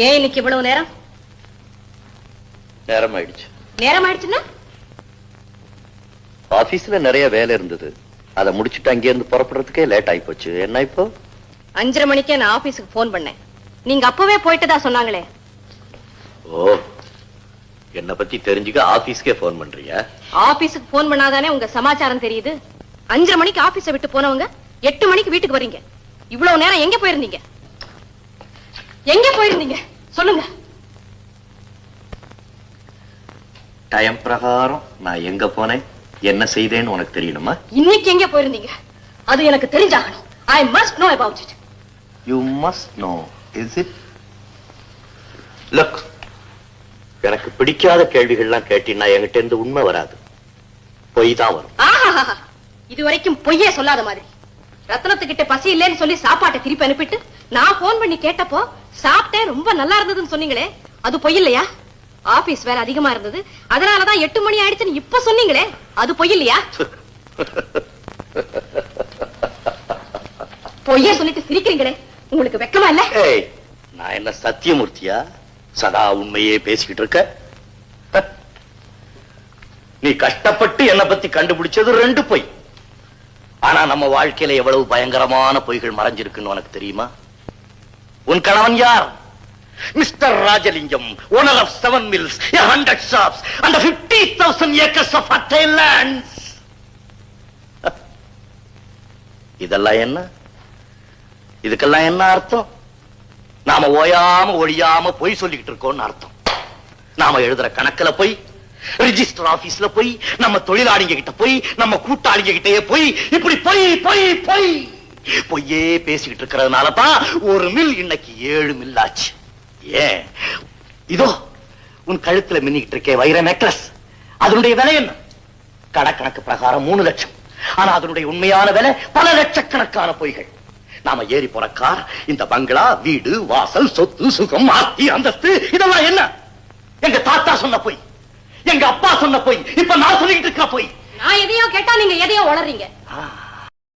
ஏன் இன்னைக்கு இவ்வளவு நேரம்? நேரம் ஆயிடுச்சு. நேரம் ஆயிடுச்சுன்னா ஆபீஸ்ல நிறைய வேலை இருந்தது. அதை முடிச்சுட்டு அங்கே இருந்து புறப்படுறதுக்கே லேட் ஆகி போச்சு. என்ன இப்போ 5:30 மணிக்கே நான் ஆபீஸுக்கு போன் பண்ணேன். நீங்க அப்பவே போயிட்டதா சொன்னாங்களே. ஓ, என்ன பத்தி தெரிஞ்சுக்க ஆபீஸ்க்கே போன் பண்றியா? ஆபீஸுக்கு போன் பண்ணாதானே உங்க சமாச்சாரம் தெரியுது. 5:30 மணிக்கு ஆபீஸை விட்டு போனவங்க 8 மணிக்கு வீட்டுக்கு வரீங்க. இவ்வளவு நேரம் எங்க போயிருந்தீங்க? எங்க போயிருந்தீங்க சொல்லுங்க. டைம் பிரகாரம் நான் எங்க போனேன், என்ன செய்தேன்னு உனக்கு தெரியணுமா? இன்னைக்கு எங்க போயிருந்தீங்க அது எனக்கு தெரிஞ்சாகணும். I must know about it. You must know, is it? Look, எனக்கு பிடிக்காத கேள்விகள்லாம் கேட்டீங்கன்னா என்கிட்ட இருந்து உண்மை வராது, பொய் தான் வரும். ஆஹா, இது வரைக்கும் பொய்யே சொல்லாத மாதிரி. ரத்னத்துக்கிட்ட பசி இல்லைன்னு சொல்லி சாப்பாட்டை திருப்பி அனுப்பிட்டு நான் போன் பண்ணி கேட்டப்போ சாப்பிட்டேன் ரொம்ப நல்லா இருந்ததுன்னு சொன்னீங்களே, அது பொய் இல்லையா? ஆபீஸ் வேலை அதிகமா இருந்தது அதனாலதான் 8 மணி ஆயிடுச்சுன்னு இப்ப சொன்னீங்களே, அது பொய் இல்லையா? பொய்யே சொல்லிட்டு சிரிக்கிறீங்களே, உங்களுக்கு வெக்கமா இல்ல? நான் என்ன சத்தியமூர்த்தியா சதா உண்மையே பேசிக்கிட்டு இருக்க? நீ கஷ்டப்பட்டு என்ன பத்தி கண்டுபிடிச்சது 2 பொய். ஆனா நம்ம வாழ்க்கையில எவ்வளவு பயங்கரமான பொய்கள் மறைஞ்சிருக்குன்னு உனக்கு தெரியுமா? உன் கணவன் யார்? Mister Rajalingam, owner of 7 mills, 100 shops and 50,000 acres of fertile lands. இதெல்லாம் என்ன? இதுக்கெல்லாம் என்ன அர்த்தம்? நாம ஓயாம ஒழியாம பொய் சொல்லிக்கிட்டு இருக்கோம்னு அர்த்தம். நாம எழுதுற கணக்குல போய், ரிஜிஸ்டர் ஆபீஸ்ல போய், நம்ம தொழிலாளிங்க கிட்ட போய், நம்ம கூட்டாளிங்க கிட்டே போய், இப்படி பொய் பொய் பொய் பொய்யே பேசிக்கிட்டு இருக்கிறதுனாலதான் ஒரு மில் இன்னைக்கு 7 மில் ஆச்சு. ஏன்? இதோ உன் கழுத்துல மின்னிக்கிட்டு இருக்கே வைர நெக்லஸ், அதனுடைய விலை என்ன? கணக்கு பிரகாரம் 3 லட்சம். ஆனா அதனுடைய உண்மையான விலை பல லட்சக்கணக்கான பொய்கள். நாம ஏறி போற கார், இந்த பங்களா, வீடு, வாசல், சொத்து, சுகம், ஆஸ்தி, அந்தஸ்து, இதெல்லாம் என்ன? எங்க தாத்தா சொன்ன பொய், எங்க அப்பா சொன்ன பொய், இப்ப நான் சொல்லிட்டு இருக்க பொய். நான் எதையோ கேட்டா நீங்க எதையோ உளறீங்க.